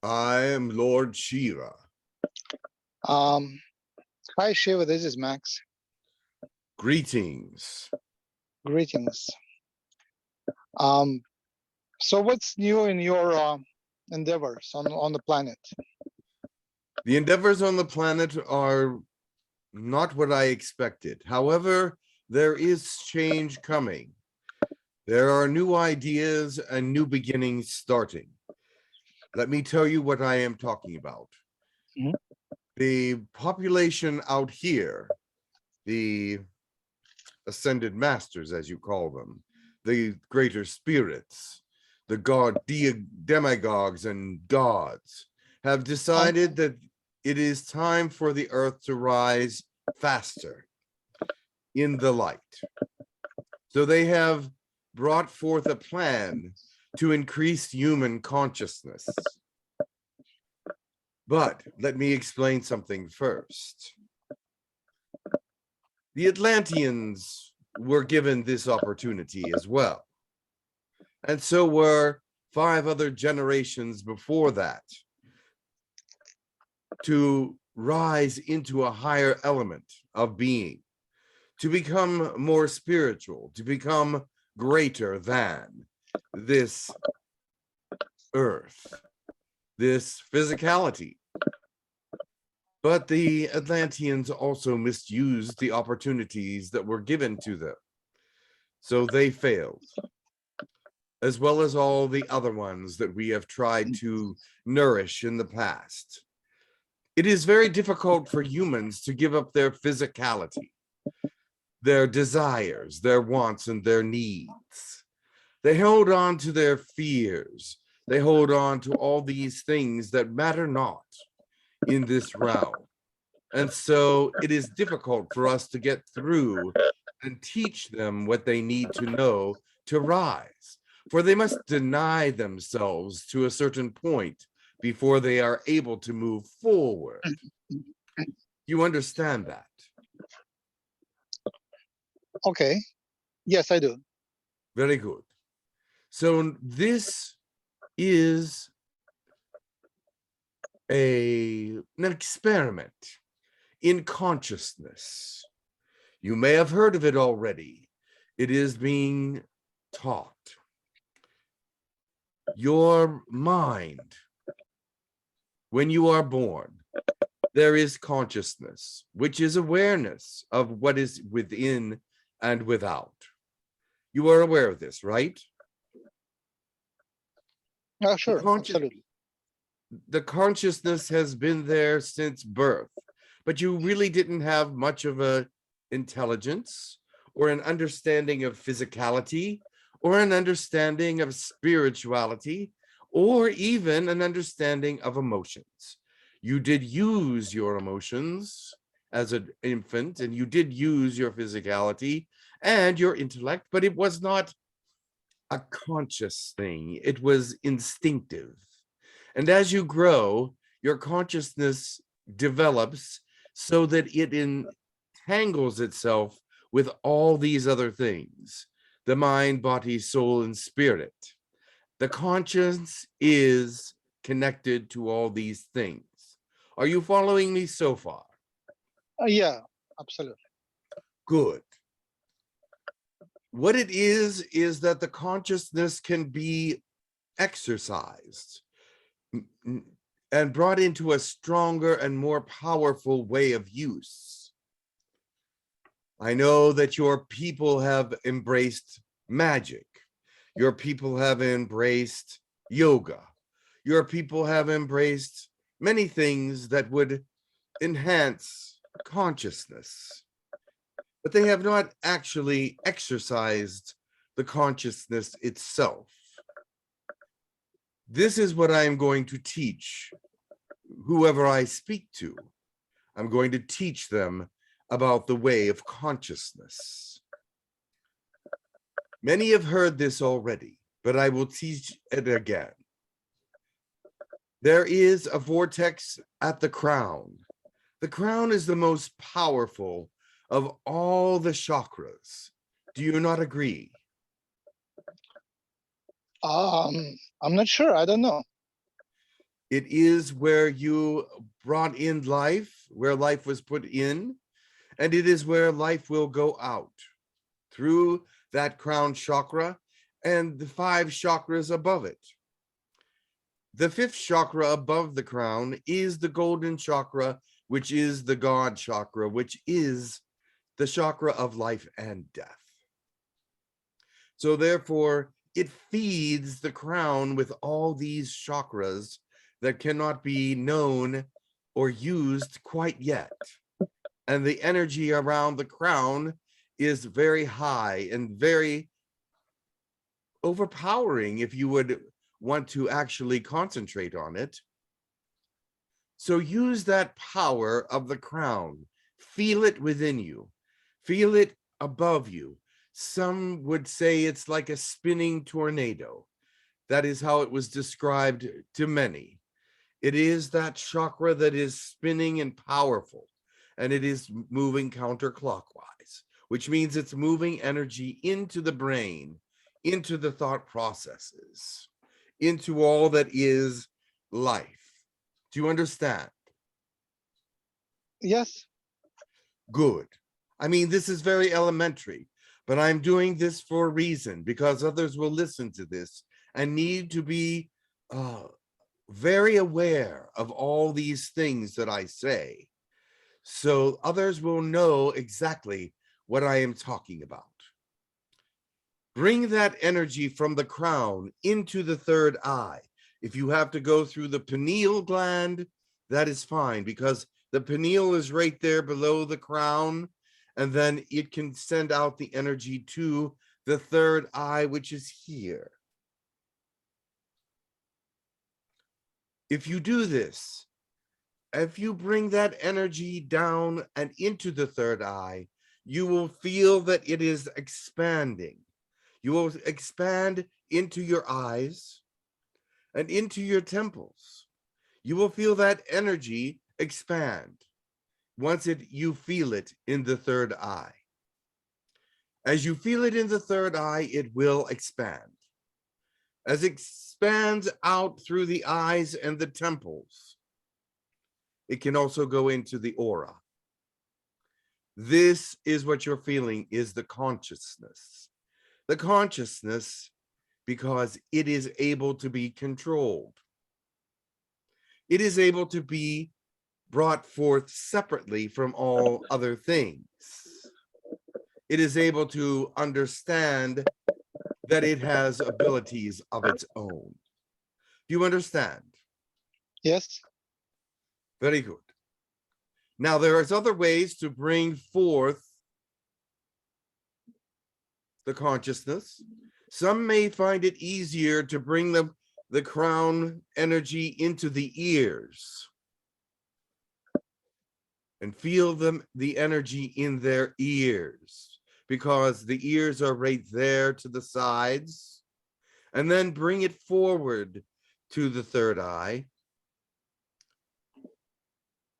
I am Lord Shiva. Um, Hi Shiva, this is Max. Greetings. Greetings. Um, so what's new in your endeavors on the planet? The endeavors on the planet are not what I expected. However, there is change coming. There are new ideas and new beginnings starting. Let me tell you what I am talking about. Mhm. The population out here, the ascended masters, as you call them, the greater spirits, the demagogues and gods, have decided that it is time for the earth to rise faster in the light. So they have brought forth a plan to increase human consciousness. But let me explain something first. The Atlanteans were given this opportunity as well. And so were 5 other generations before that, to rise into a higher element of being, to become more spiritual, to become greater than this earth, this physicality. But the Atlanteans also misused the opportunities that were given to them. So they failed, as well as all the other ones that we have tried to nourish in the past. It is very difficult for humans to give up their physicality, their desires, their wants, and their needs. They hold on to their fears. They hold on to all these things that matter not in this realm. And so it is difficult for us to get through and teach them what they need to know to rise. For they must deny themselves to a certain point before they are able to move forward. You understand that? Okay. Yes, I do. Very good. So this is an experiment in consciousness. You may have heard of it already. It is being taught. Your mind, when you are born, there is consciousness, which is awareness of what is within and without. You are aware of this, right? Sure, absolutely. The consciousness has been there since birth, but you really didn't have much of a intelligence or an understanding of physicality or an understanding of spirituality or even an understanding of emotions. You did use your emotions as an infant, and you did use your physicality and your intellect, but it was not a conscious thing. It was instinctive. And as you grow, your consciousness develops so that it entangles itself with all these other things: the mind, body, soul, and spirit. The conscience is connected to all these things. Are you following me so far? Yeah, absolutely. Good. What it is that the consciousness can be exercised and brought into a stronger and more powerful way of use. I know that your people have embraced magic. Your people have embraced yoga. Your people have embraced many things that would enhance consciousness, but they have not actually exercised the consciousness itself. This is what I am going to teach whoever I speak to. I'm going to teach them about the way of consciousness. Many have heard this already, but I will teach it again. There is a vortex at the crown. The crown is the most powerful of all the chakras. Do you not agree? I'm not sure. I don't know. It is where you brought in life, where life was put in, and it is where life will go out through that crown chakra and the 5 chakras above it. The 5th chakra above the crown is the golden chakra, which is the God chakra, which is the chakra of life and death. So therefore, it feeds the crown with all these chakras that cannot be known or used quite yet. And the energy around the crown is very high and very overpowering if you would want to actually concentrate on it. So use that power of the crown. Feel it within you. Feel it above you. Some would say it's like a spinning tornado. That is how it was described to many. It is that chakra that is spinning and powerful, and it is moving counterclockwise, which means it's moving energy into the brain, into the thought processes, into all that is life. Do you understand? Yes. Good. I mean, this is very elementary, but I'm doing this for a reason, because others will listen to this and need to be very aware of all these things that I say, so others will know exactly what I am talking about. Bring that energy from the crown into the 3rd eye. If you have to go through the pineal gland, that is fine, because the pineal is right there below the crown, and then it can send out the energy to the 3rd eye, which is here. If you do this, if you bring that energy down and into the 3rd eye, you will feel that it is expanding. You will expand into your eyes and into your temples. You will feel that energy expand once you feel it in the 3rd eye. As you feel it in the 3rd eye, it will expand. As it expands out through the eyes and the temples, it can also go into the aura. This is what you're feeling, is the consciousness. The consciousness, because it is able to be controlled. It is able to be brought forth separately from all other things. It is able to understand that it has abilities of its own. Do you understand? Yes. Very good. Now, there is other ways to bring forth the consciousness. Some may find it easier to bring the crown energy into the ears and feel the energy in their ears, because the ears are right there to the sides, and then bring it forward to the 3rd eye.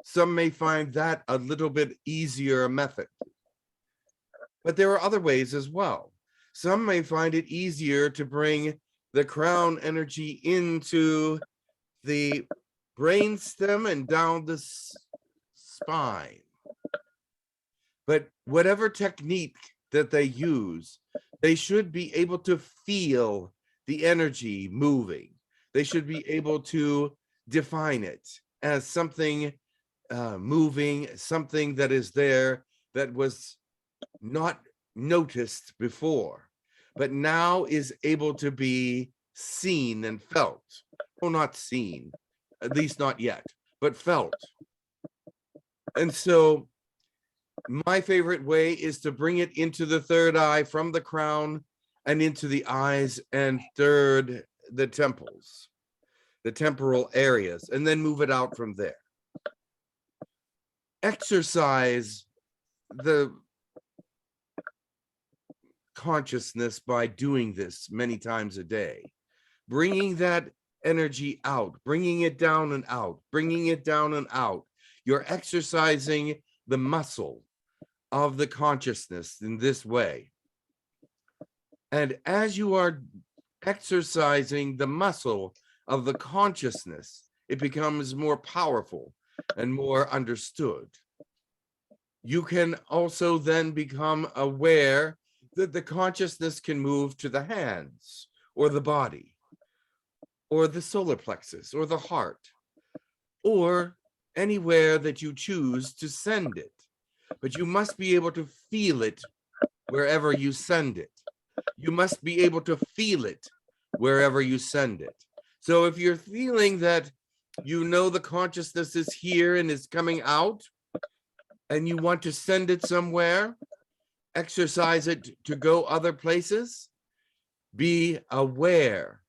Some may find that a little bit easier a method, but there are other ways as well. Some may find it easier to bring the crown energy into the brainstem and down the spine. But whatever technique that they use, they should be able to feel the energy moving. They should be able to define it as something moving, something that is there that was not noticed before, but now is able to be seen and felt. Well, not seen, at least not yet, but felt. And so my favorite way is to bring it into the 3rd eye from the crown and into the eyes and the temples, the temporal areas, and then move it out from there. Exercise the consciousness by doing this many times a day, bringing that energy out, bringing it down and out, bringing it down and out. You're exercising the muscle of the consciousness in this way. And as you are exercising the muscle of the consciousness, it becomes more powerful and more understood. You can also then become aware that the consciousness can move to the hands or the body or the solar plexus or the heart or anywhere that you choose to send it. But you must be able to feel it wherever you send it. You must be able to feel it wherever you send it. So if you're feeling that you know the consciousness is here and is coming out, and you want to send it somewhere, exercise it to go other places, be aware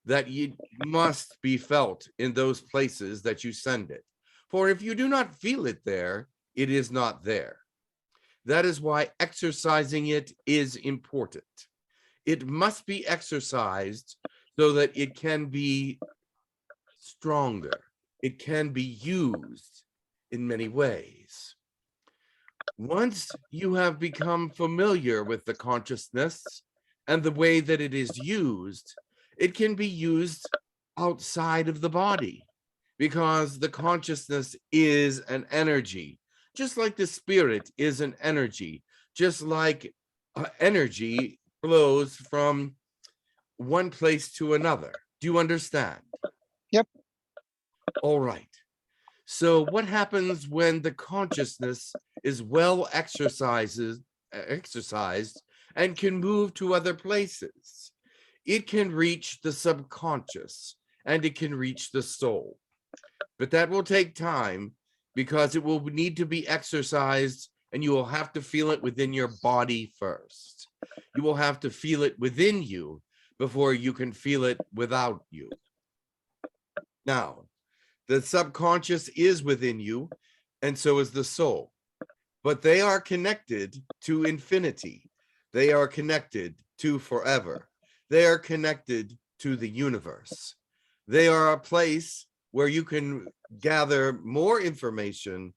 that it must be felt in those places that you send it. For if you do not feel it there, it is not there. That is why exercising it is important. It must be exercised so that it can be stronger. It can be used in many ways. Once you have become familiar with the consciousness and the way that it is used, it can be used outside of the body because the consciousness is an energy, just like the spirit is an energy, just like energy flows from one place to another. Do you understand? Yep. All right. So what happens when the consciousness is well exercised and can move to other places? It can reach the subconscious and it can reach the soul. But that will take time because it will need to be exercised and you will have to feel it within your body first. You will have to feel it within you before you can feel it without you. Now, the subconscious is within you, and so is the soul. But they are connected to infinity. They are connected to forever. They are connected to the universe. They are a place where you can gather more information,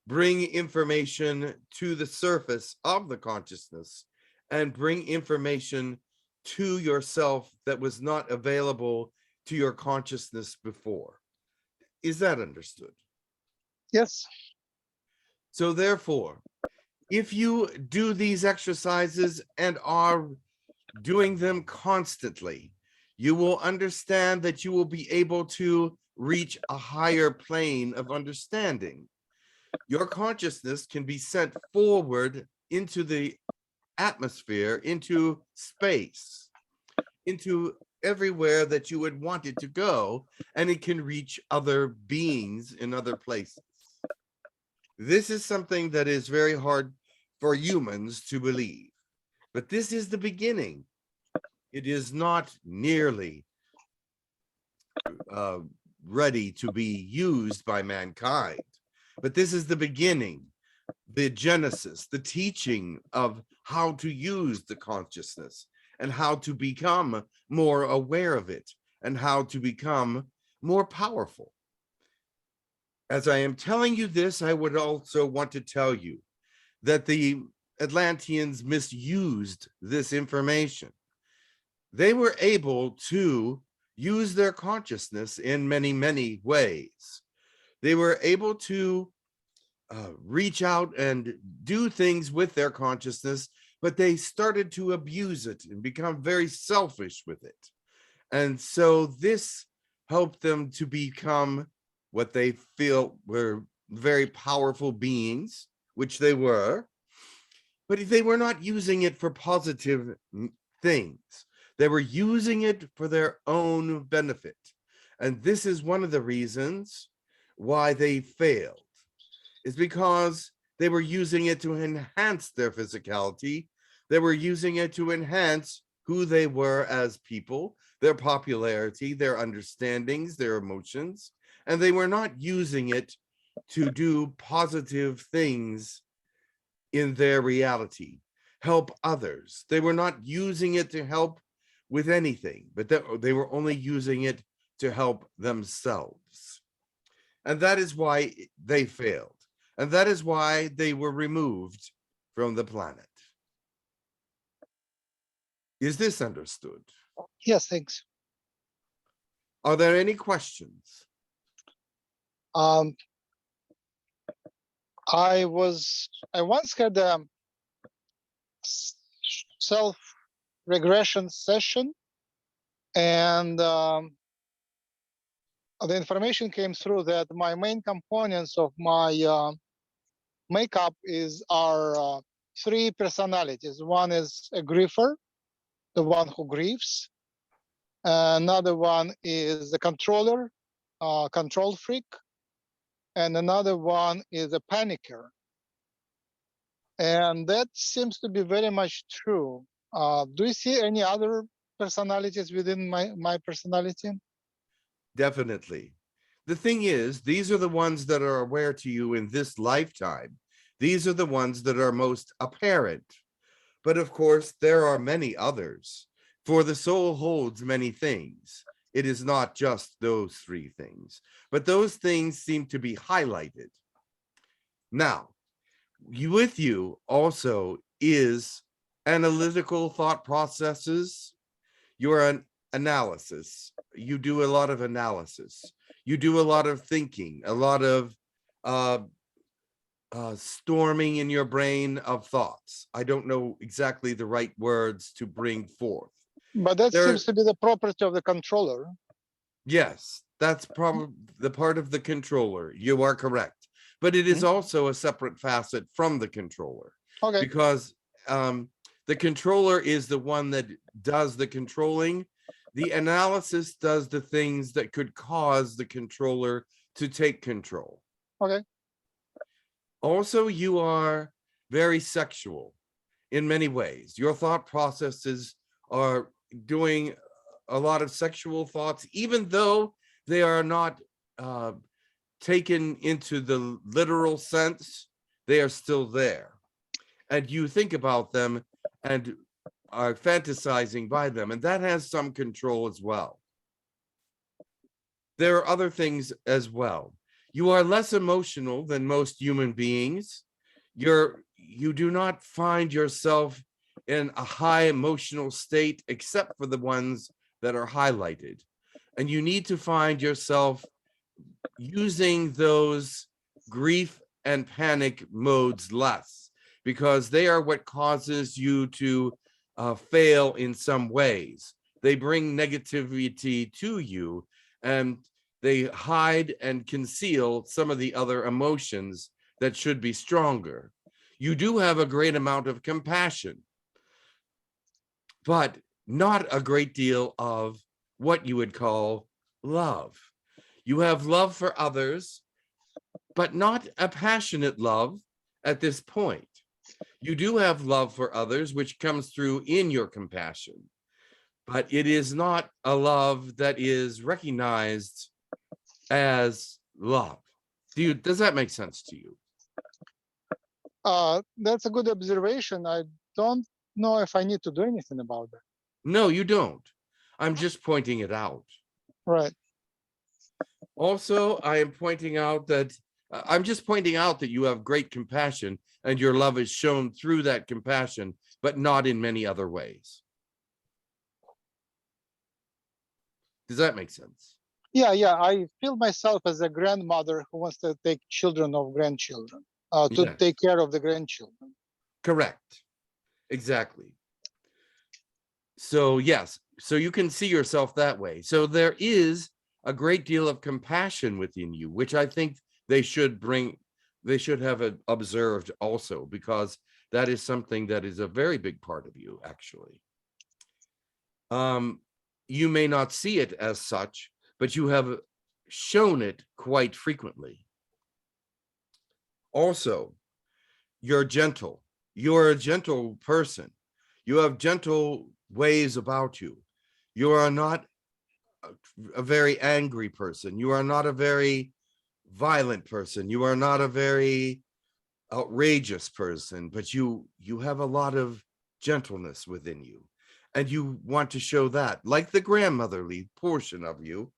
bring information to the surface of the consciousness, and bring information to yourself that was not available to your consciousness before. Is that understood? Yes. So therefore, if you do these exercises and are doing them constantly, you will understand that you will be able to reach a higher plane of understanding. Your consciousness can be sent forward into the atmosphere, into space, into everywhere that you would want it to go, and it can reach other beings in other places. This is something that is very hard for humans to believe, but this is the beginning. It is not nearly ready to be used by mankind, but this is the beginning, the genesis, the teaching of how to use the consciousness and how to become more aware of it and how to become more powerful. As I am telling you this, I would also want to tell you that the Atlanteans misused this information. They were able to use their consciousness in many, many ways. They were able to reach out and do things with their consciousness, but they started to abuse it and become very selfish with it. And so this helped them to become what they feel were very powerful beings, which they were, but they were not using it for positive things. They were using it for their own benefit. And this is one of the reasons why they failed, is because they were using it to enhance their physicality. They were using it to enhance who they were as people, their popularity, their understandings, their emotions, and they were not using it to do positive things in their reality, help others. They were not using it to help with anything, but they were only using it to help themselves. And that is why they failed. And that is why they were removed from the planet. Is this understood? Yes, thanks. Are there any questions? Um, I once had a self-regression session, and the information came through that my main components of my makeup are three personalities. One is a griefer, the one who grieves. Another one is the controller, control freak, and another one is a panicker. And that seems to be very much true. Do you see any other personalities within my personality? Definitely. The thing is, these are the ones that are aware to you in this lifetime. These are the ones that are most apparent. But of course, there are many others. For the soul holds many things. It is not just those three things, but those things seem to be highlighted. Now, with you also is analytical thought processes. You're an analysis. You do a lot of analysis. You do a lot of thinking, a lot of storming in your brain of thoughts. I don't know exactly the right words to bring forth. But that seems to be the property of the controller. Yes, that's probably the part of the controller. You are correct. But it is also a separate facet from the controller. Okay. Because the controller is the one that does the controlling. The analysis does the things that could cause the controller to take control. Okay. Also, you are very sexual in many ways. Your thought processes are doing a lot of sexual thoughts, even though they are not taken into the literal sense, they are still there. And you think about them and are fantasizing by them, and that has some control as well. There are other things as well. You are less emotional than most human beings. You do not find yourself in a high emotional state except for the ones that are highlighted. And you need to find yourself using those grief and panic modes less, because they are what causes you to fail in some ways. They bring negativity to you, and they hide and conceal some of the other emotions that should be stronger. You do have a great amount of compassion, but not a great deal of what you would call love. You have love for others, but not a passionate love at this point. You do have love for others, which comes through in your compassion, but it is not a love that is recognized as love. Does that make sense to you? That's a good observation. I don't know if I need to do anything about that. No, you don't. I'm just pointing it out. Right. Also, I'm just pointing out that you have great compassion, and your love is shown through that compassion, but not in many other ways. Does that make sense? Yeah. I feel myself as a grandmother who wants to take children of grandchildren, to take care of the grandchildren. Correct. Exactly. So yes, so you can see yourself that way. So there is a great deal of compassion within you, which I think they should have observed also, because that is something that is a very big part of you, actually. You may not see it as such, but you have shown it quite frequently. Also, you're gentle. You're a gentle person. You have gentle ways about you. You are not a very angry person. You are not a very violent person. You are not a very outrageous person, but you have a lot of gentleness within you, and you want to show that. Like the grandmotherly portion of you,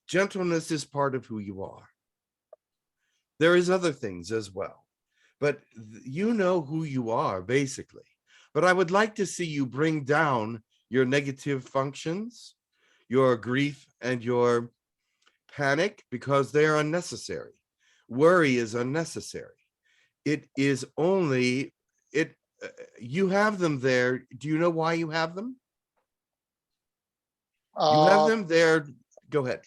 gentleness is part of who you are. There is other things as well, but you know who you are basically. But I would like to see you bring down your negative functions, your grief and your panic, because they are unnecessary. Worry is unnecessary. It is only, you have them there. Do you know why you have them? You have them there. Go ahead.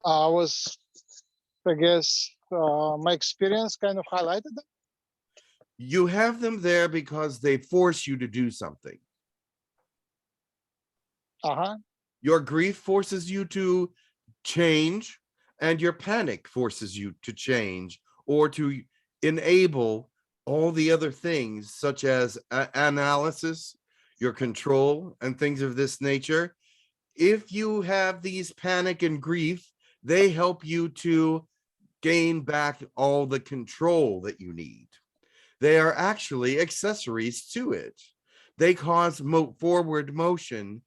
I guess, my experience kind of highlighted that. You have them there because they force you to do something. Your grief forces you to change, and your panic forces you to change or to enable all the other things, such as analysis, your control, and things of this nature. If you have these panic and grief, they help you to gain back all the control that you need. They are actually accessories to it. They cause forward motion,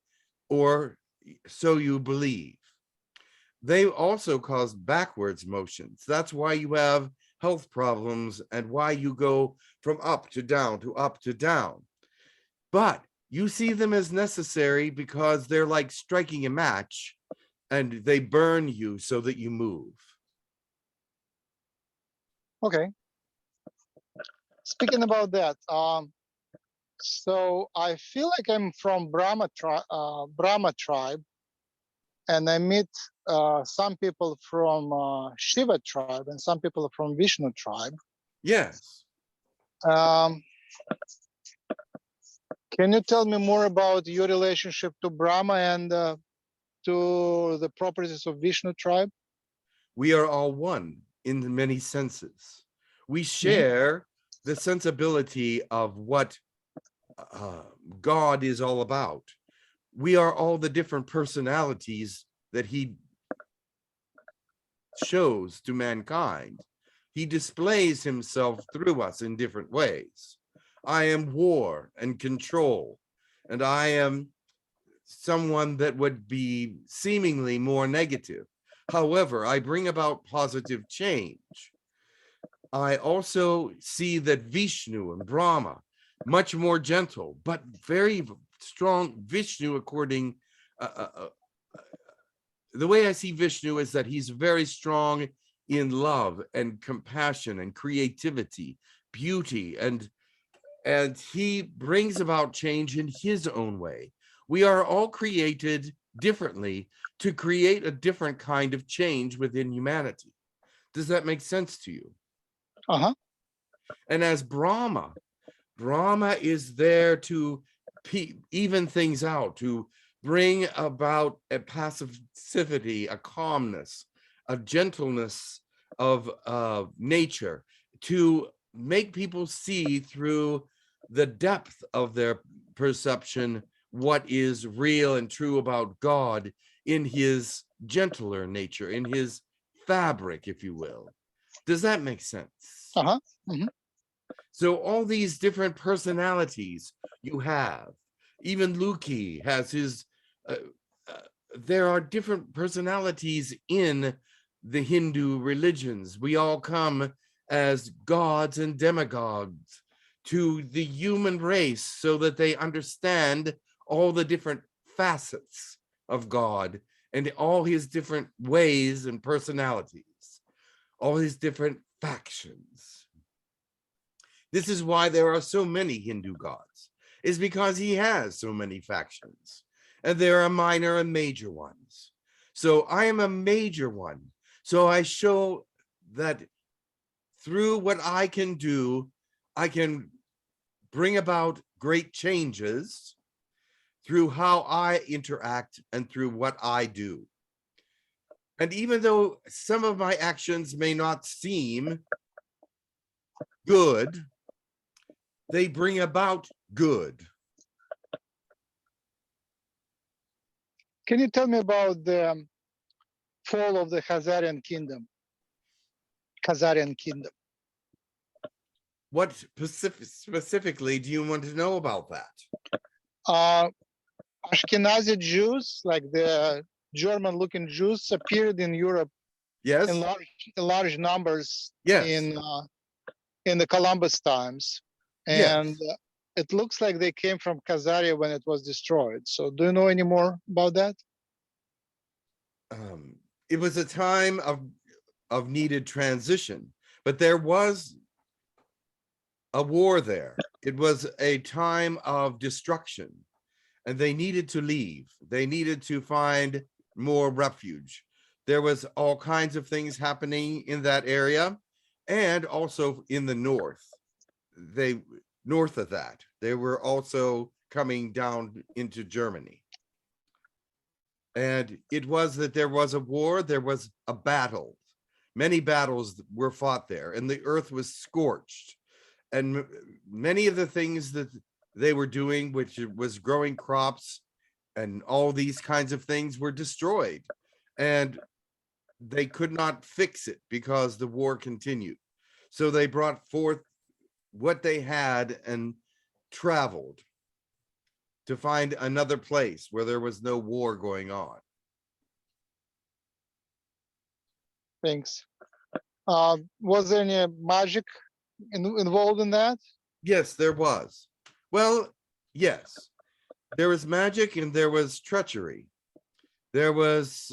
or so you believe. They also cause backwards motions. That's why you have health problems and why you go from up to down to up to down. But you see them as necessary because they're like striking a match and they burn you so that you move. Okay. Speaking about that, so I feel like I'm from Brahma tribe, and I meet some people from Shiva tribe and some people from Vishnu tribe. Yes. Can you tell me more about your relationship to Brahma and to the properties of Vishnu tribe? We are all one in many senses. We share the sensibility of what God is all about. We are all the different personalities that he shows to mankind. He displays himself through us in different ways. I am war and control, and I am someone that would be seemingly more negative. However, I bring about positive change. I also see that Vishnu and Brahma, much more gentle, but very strong. Vishnu, according, the way I see Vishnu is that he's very strong in love and compassion and creativity, beauty, and he brings about change in his own way. We are all created differently to create a different kind of change within humanity. Does that make sense to you? And as Brahma is there to even things out, to bring about a passivity, a calmness, a gentleness of nature, to make people see through the depth of their perception what is real and true about God in his gentler nature, in his fabric, if you will. Does that make sense? So all these different personalities you have, even Luki has his, there are different personalities in the Hindu religions. We all come as gods and demigods to the human race so that they understand all the different facets of God and all his different ways and personalities, all his different factions. This is why there are so many Hindu gods, is because he has so many factions, and there are minor and major ones. So I am a major one. So I show that through what I can do, I can bring about great changes through how I interact and through what I do. And even though some of my actions may not seem good, they bring about good. Can you tell me about the fall of the Kazarian kingdom? What specifically do you want to know about that? Ashkenazi Jews, like the German-looking Jews, appeared in Europe in large numbers in the Columbus times, and it looks like they came from Khazaria when it was destroyed. So, do you know any more about that? it was a time of needed transition, but there was a war there. It was a time of destruction, and they needed to leave. They needed to find more refuge. There was all kinds of things happening in that area, and also in the north. North of that, they were also coming down into Germany. And it was that there was a war, there was a battle. Many battles were fought there, and the earth was scorched. And many of the things that they were doing, which was growing crops and all these kinds of things, were destroyed. And they could not fix it because the war continued. So they brought forth what they had and traveled to find another place where there was no war going on. Thanks. Was there any magic involved in that? Yes, there was. Well, yes, there was magic and there was treachery. There was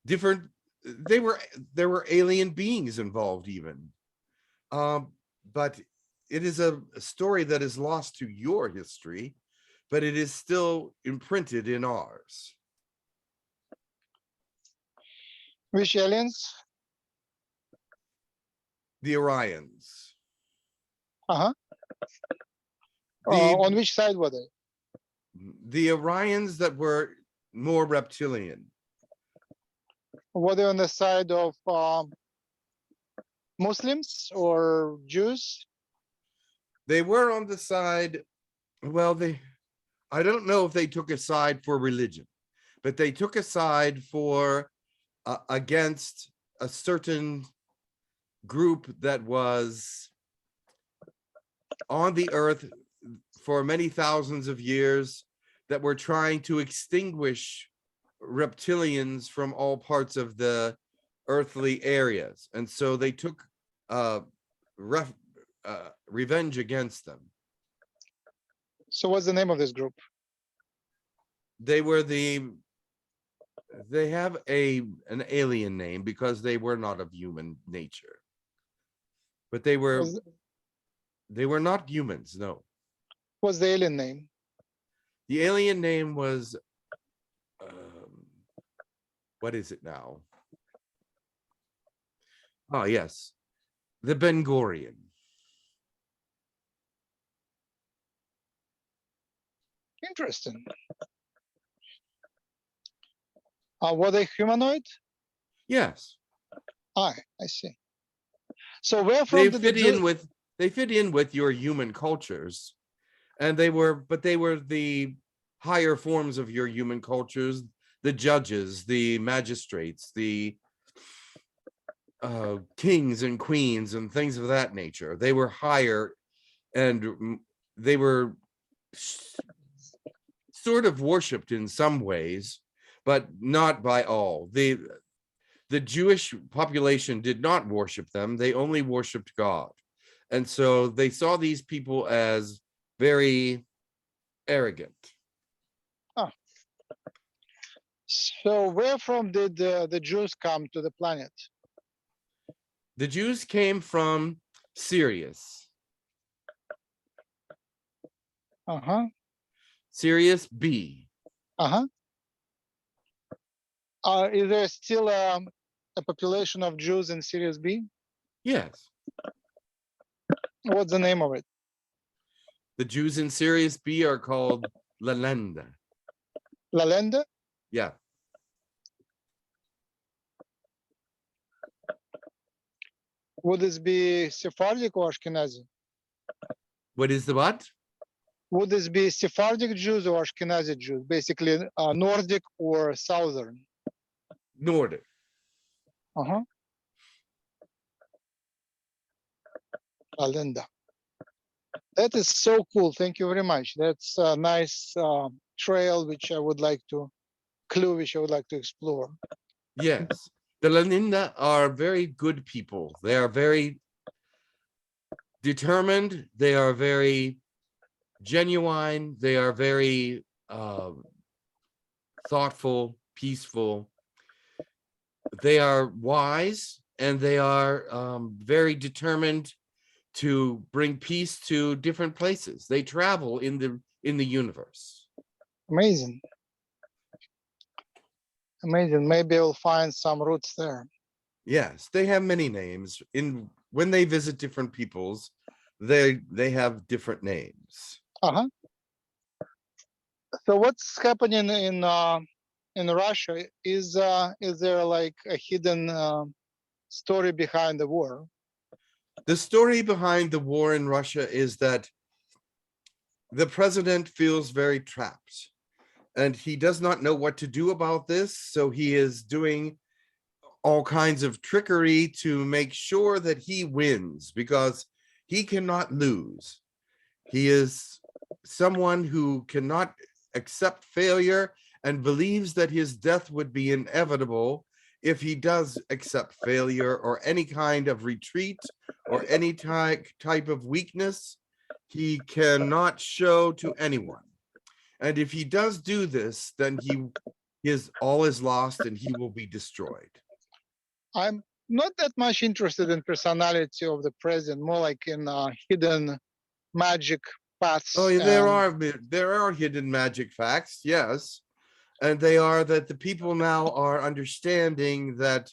different. There were alien beings involved even. But it is a story that is lost to your history, but it is still imprinted in ours. Which aliens? The Orions. Uh-huh. The, On which side were they? the Orions that were more reptilian. Were they on the side of Muslims or Jews? They were on the side, well, I don't know if they took a side for religion, but they took a side for against a certain group that was on the earth for many thousands of years, that were trying to extinguish reptilians from all parts of the earthly areas. And so they took revenge against them. So what's the name of this group? They have an alien name because they were not of human nature. But they were not humans, no. What's the alien name? The alien name was what is it now? Oh, yes. The Ben-Gurion. Interesting. Were they humanoid? Yes. I see. So where from They fit in with your human cultures. And they were the higher forms of your human cultures, the judges, the magistrates, the kings and queens and things of that nature. They were higher, and they were sort of worshipped in some ways, but not by all. The Jewish population did not worship them. They only worshiped God. And so they saw these people as very arrogant. Oh. So where from did the Jews come to the planet? The Jews came from Sirius. Uh-huh. Sirius B. Uh-huh. Is there still a population of Jews in Sirius B? Yes. What's the name of it? The Jews in Sirius B are called Lalenda. Lalenda? Yeah. Would this be Sephardic or Ashkenazi? What is the what? Would this be Sephardic Jews or Ashkenazi Jews? Basically, Nordic or Southern? Nordic. Uh-huh. Lalenda. That is so cool. Thank you very much. That's a nice trail which I would like to explore. Yes. The Lalenda are very good people. They are very determined. They are very genuine. They are very thoughtful, peaceful. they are wise, and they are very determined to bring peace to different places. They travel in the universe. Amazing. Amazing. Maybe I'll find some roots there. Yes, they have many names. When they visit different peoples, they have different names. Uh-huh. So what's happening in Russia? Is there like a hidden story behind the war? The story behind the war in Russia is that the president feels very trapped, and he does not know what to do about this. So he is doing all kinds of trickery to make sure that he wins, because he cannot lose. He is someone who cannot accept failure and believes that his death would be inevitable if he does accept failure or any kind of retreat or any type of weakness. He cannot show to anyone. And if he does do this, then all is lost and he will be destroyed. I'm not that much interested in personality of the president, more like in hidden magic paths. Oh, yeah, there are hidden magic facts, yes. And they are that the people now are understanding that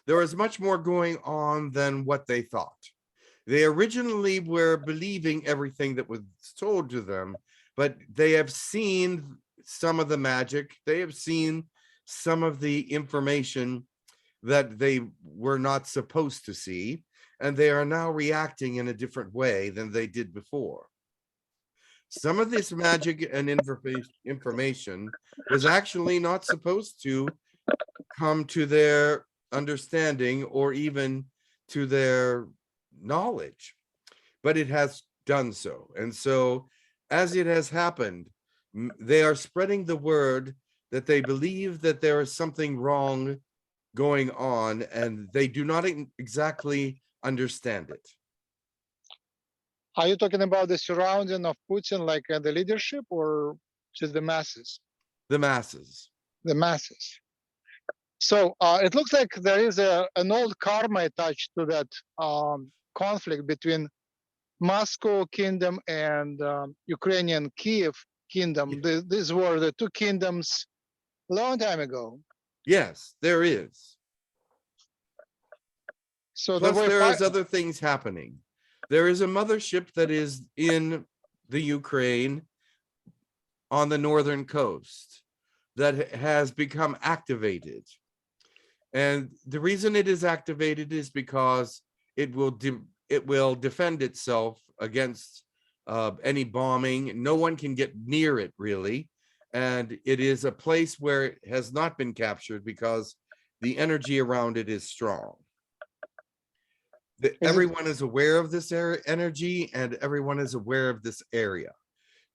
there is much more going on than what they thought. They originally were believing everything that was told to them, but they have seen some of the magic. They have seen some of the information that they were not supposed to see, and they are now reacting in a different way than they did before. Some of this magic and information was actually not supposed to come to their understanding or even to their knowledge, but it has done so. And so as it has happened, they are spreading the word that they believe that there is something wrong going on, and they do not exactly understand it. Are you talking about the surrounding of Putin, like the leadership, or just the masses? The masses. The masses. So it looks like there is an old karma attached to that conflict between Moscow kingdom and Ukrainian Kiev kingdom. These were the two kingdoms long time ago. Yes, there is. So plus there is other things happening. There is a mothership that is in the Ukraine on the northern coast that has become activated. And the reason it is activated is because it will defend itself against any bombing. No one can get near it, really. And it is a place where it has not been captured because the energy around it is strong. Everyone is aware of this energy, and everyone is aware of this area,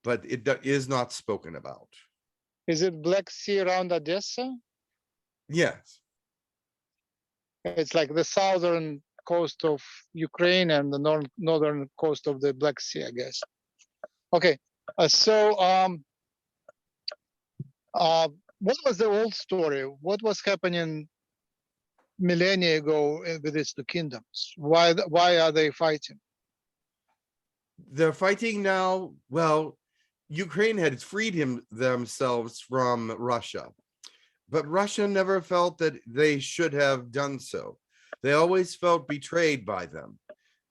but it is not spoken about. Is it Black Sea around Odessa? Yes. It's like the southern coast of Ukraine and the northern coast of the Black Sea, I guess. Okay, what was the old story? What was happening millennia ago with these two kingdoms? Why are they fighting? They're fighting now. Well, Ukraine had freed themselves from Russia, but Russia never felt that they should have done so. They always felt betrayed by them.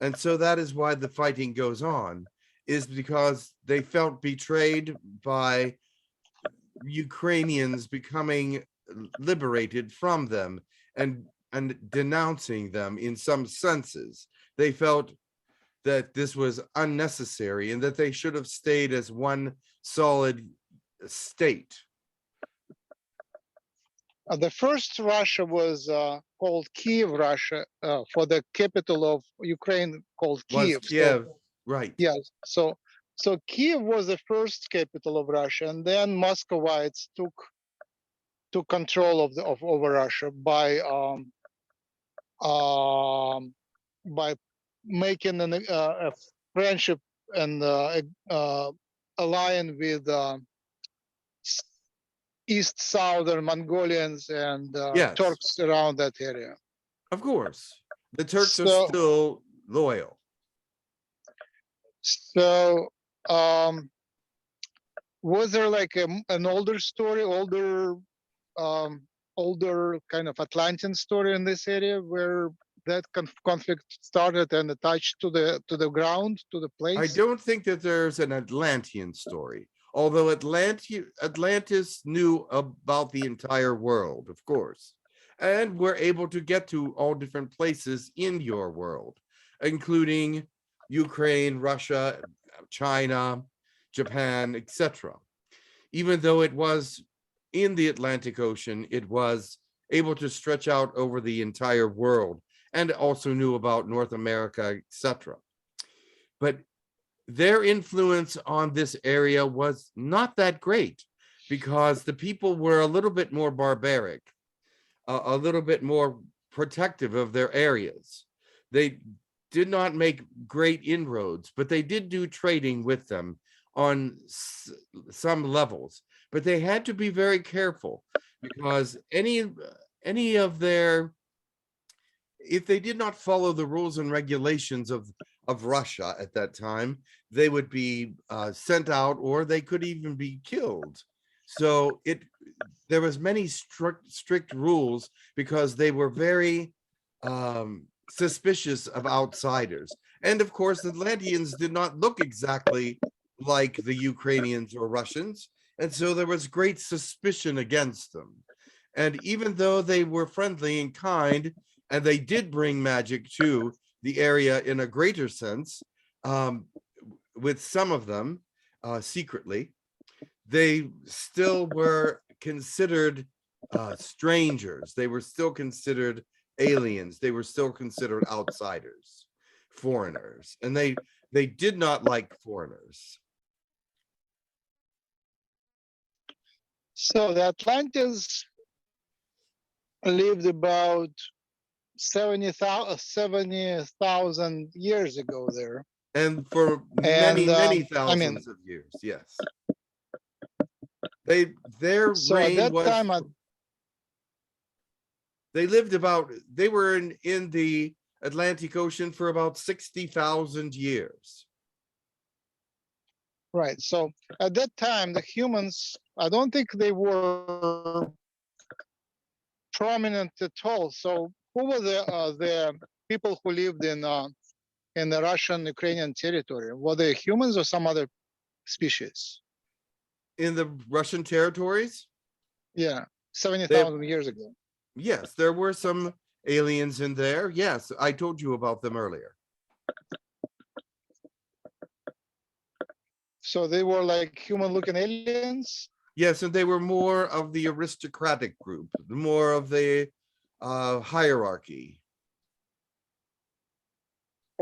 And so that is why the fighting goes on, is because they felt betrayed by Ukrainians becoming liberated from them and denouncing them in some senses. They felt that this was unnecessary and that they should have stayed as one solid state. The first Russia was called Kiev Russia, for the capital of Ukraine called Kiev. Kiev, so, right. Yes. So Kiev was the first capital of Russia, and then Muscovites took control of over Russia by making a friendship and alliance with East Southern Mongolians and Yes, Turks around that area. of course. The Turks are So, still loyal. so was there like an older story, um, older kind of Atlantean story in this area where that conflict started and attached to the ground, to the I place? don't think that there's an Atlantean story, although Atlantis knew about the entire world, of course, and were able to get to all different places in your world, including Ukraine, Russia, China, Japan, etc. Even though it was in the Atlantic Ocean, it was able to stretch out over the entire world and also knew about North America, etc. But their influence on this area was not that great because the people were a little bit more barbaric, a little bit more protective of their areas. They did not make great inroads, but they did do trading with them on some levels. But they had to be very careful because any of their, if they did not follow the rules and regulations of Russia at that time, they would be sent out, or they could even be killed. So there was many strict rules because they were very suspicious of outsiders. And of course, the Atlanteans did not look exactly like the Ukrainians or Russians, and so there was great suspicion against them. And even though they were friendly and kind, and they did bring magic to the area in a greater sense, with some of them secretly, they still were considered strangers. They were still considered aliens. They were still considered outsiders, foreigners, and they did not like foreigners. So the Atlanteans lived about 70,000 years ago there. And for And many I mean, thousands of years, yes. Their so at reign that was, time, they lived about, they were in the Atlantic Ocean for about 60,000 years. right. So at that time, the humans, I don't think they were prominent at all. So who were the people who lived in the Russian Ukrainian territory? Were they humans or some other species? In the Russian territories? Yeah, They, 70,000 years ago. yes, there were some aliens in there. Yes, I told you about them earlier. So they were like human-looking aliens? Yes, and they were more of the aristocratic group, more of the hierarchy.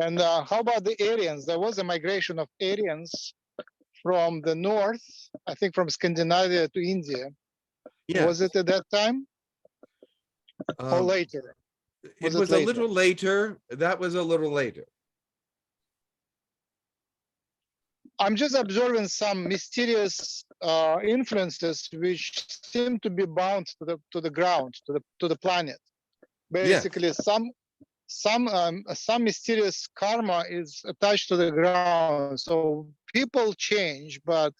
And how about the Aryans? There was a migration of Aryans from the north, I think from Scandinavia to India. Yes. Was it at that time or later? It was a little later. That was a little later. I'm just observing some mysterious influences which seem to be bound to the ground, to the planet. Basically, yes. Some mysterious karma is attached to the ground. So people change, but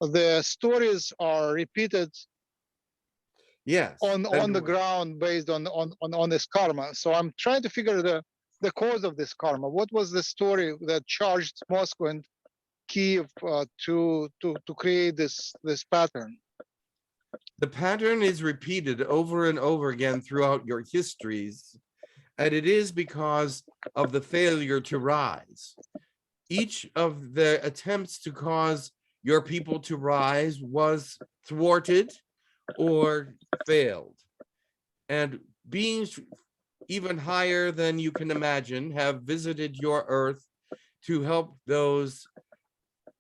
the stories are repeated. Yes, on the ground based on this karma. So I'm trying to figure the cause of this karma. What was the story that charged Moscow and Kiev to create this pattern? The pattern is repeated over and over again throughout your histories, and it is because of the failure to rise. Each of the attempts to cause your people to rise was thwarted or failed. And beings even higher than you can imagine have visited your earth to help those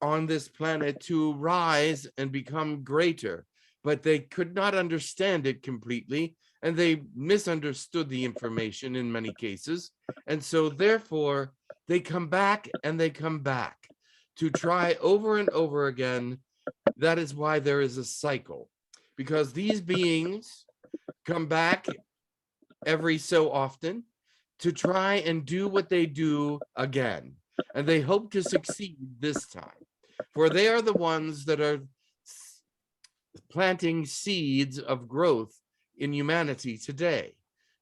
on this planet to rise and become greater, but they could not understand it completely, and they misunderstood the information in many cases. And so therefore they come back and they come back to try over and over again. That is why there is a cycle. because these beings come back every so often to try and do what they do again. And they hope to succeed this time, for they are the ones that are planting seeds of growth in humanity today.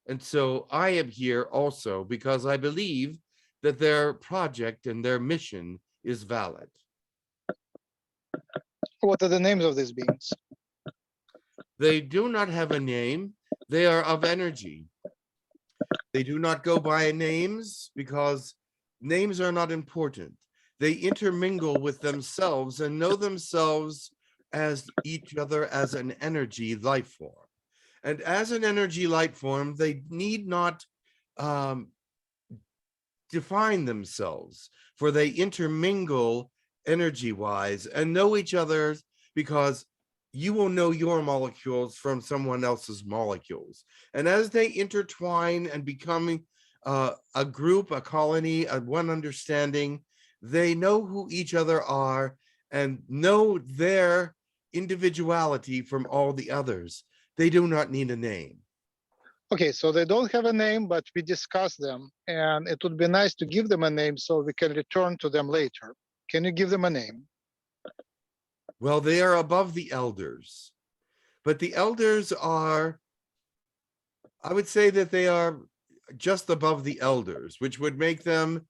And so I am here also because I believe that their project and their mission is valid. What are the names of these beings? They do not have a name. They are of energy. They do not go by names because names are not important. They intermingle with themselves and know themselves as each other as an energy life form. And as an energy light form, they need not define themselves, for they intermingle energy-wise and know each other, because you will know your molecules from someone else's molecules. And as they intertwine and becoming a group, a colony, a one understanding, they know who each other are and know their individuality from all the others. They do not need a name. Okay, so they don't have a name, but we discuss them, and it would be nice to give them a name so we can return to them later. Can you give them a name? Well, they are above the elders, but the elders are, I would say that they are just above the elders, which would make them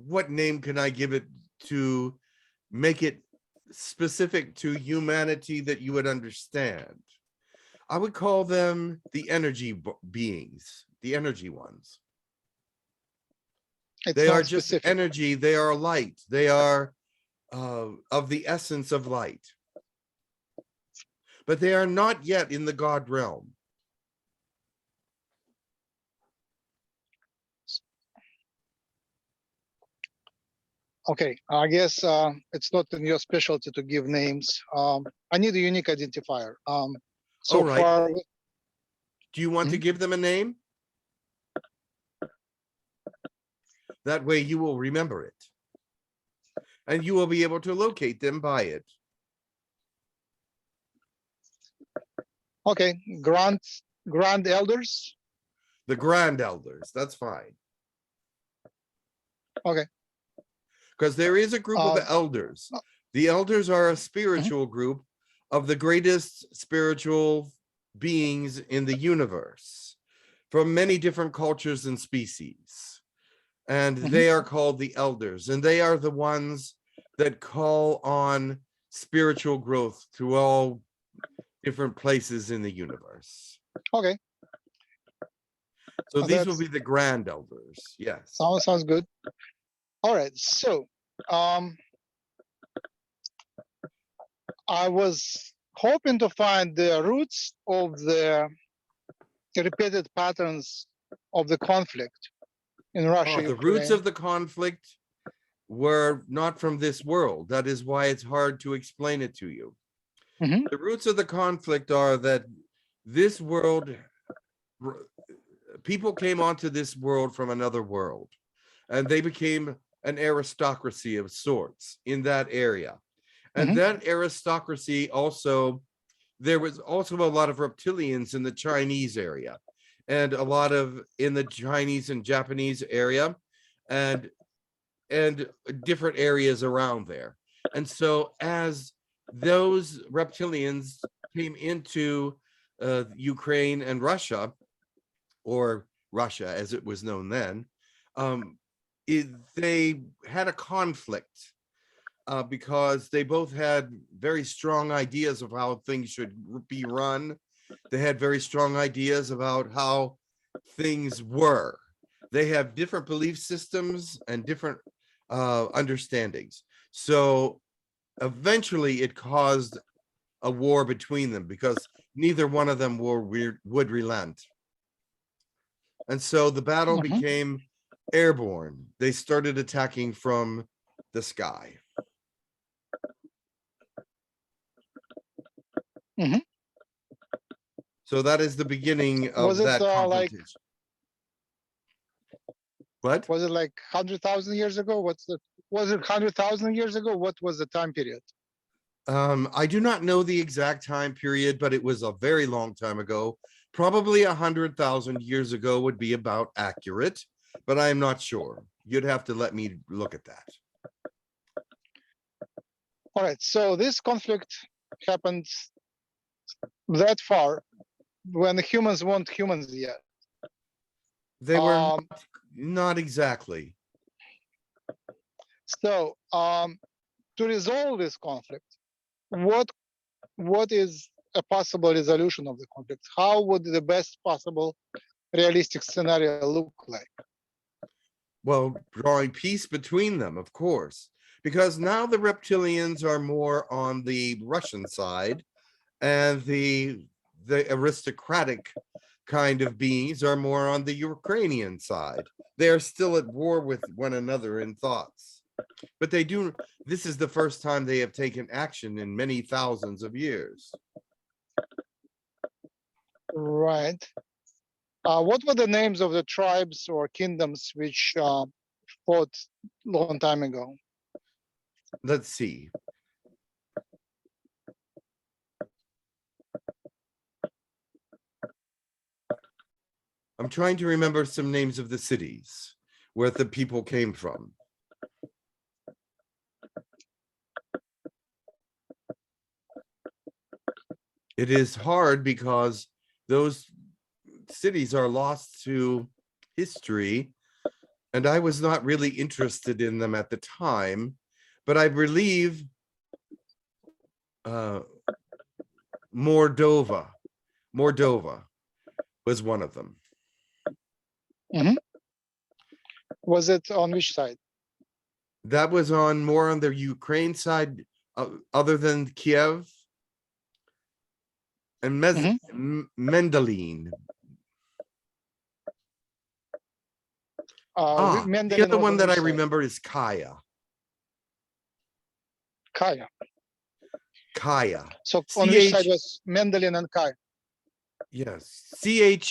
what name can I give it to make it specific to humanity that you would understand? I would call them the energy beings, the energy ones. It's They not are just specific. energy. They are light. They are of the essence of light. But they are not yet in the God realm. Okay, I guess it's not in your specialty to give names. I need a unique identifier. So All right. far, Do you want to give them a name? That way you will remember it. And you will be able to locate them by it. okay, grand elders. The grand elders, that's fine. Okay. Because there is a group of elders. The elders are a spiritual group of the greatest spiritual beings in the universe from many different cultures and species. And they are called the elders, and they are the ones that call on spiritual growth to all different places in the universe. Okay. So these will be the grand elders. Yes. Sounds good. All right. So I was hoping to find the roots of the repeated patterns of the conflict in Russia. The roots of the conflict were not from this world. That is why it's hard to explain it to you. The roots of the conflict are that this world, people came onto this world from another world, and they became an aristocracy of sorts in that area. And that aristocracy also, there was also a lot of reptilians in the Chinese area, and a lot of in the Chinese and Japanese area, and different areas around there. And so as those reptilians came into Ukraine and Russia, or Russia as it was known then, they had a conflict because they both had very strong ideas of how things should be run. They had very strong ideas about how things were. They have different belief systems and different understandings. So eventually it caused a war between them because neither one of them would relent. And so the battle became airborne. They started attacking from the sky. So that is the beginning of that confrontation. What? Was it like 100,000 years ago? What's the Was it 100,000 years ago? What was the time period? I do not know the exact time period, but it was a very long time ago. Probably 100,000 years ago would be about accurate, but I am not sure. You'd have to let me look at that. All right, so this conflict happened that far when the humans weren't humans yet. They were Um, not exactly. So to resolve this conflict, what is a possible resolution of the conflict? How would the best possible realistic scenario look like? Well, drawing peace between them, of course, because now the reptilians are more on the Russian side, and the aristocratic kind of beings are more on the Ukrainian side. They are still at war with one another in thoughts, but they do. This is the first time they have taken action in many thousands of years. Right. What were the names of the tribes or kingdoms which fought long time ago? Let's see. I'm trying to remember some names of the cities where the people came from. It is hard because those cities are lost to history, and I was not really interested in them at the time, but I believe Mordova was one of them. Was it on which side? That was more on the Ukraine side, other than Kiev and Mendeline. The other one that I remember is Kaya. Kaya. Kaya. So on which side was Mendelin and Kaya? Yes, Chiah,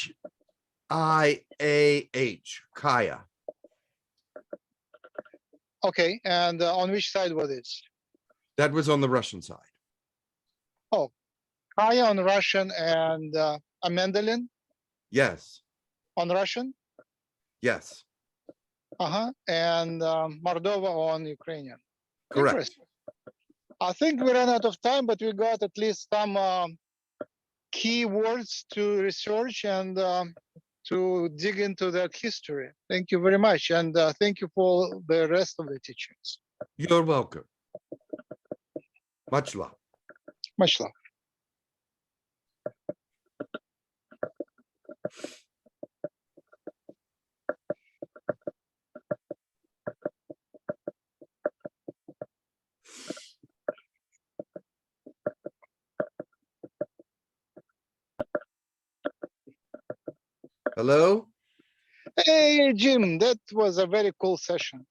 Kaya. Okay, and on which side was it? That was on the Russian side. Oh, Kaya on Russian and Mendelin? Yes. On Russian? Yes. And Moldova on Ukrainian. Correct. Interesting. I think we ran out of time, but we got at least some key words to research and to dig into that history. Thank you very much. And thank you for the rest of the teachings. You're welcome. Much love. Much love. Hello? Hey, Jim, that was a very cool session.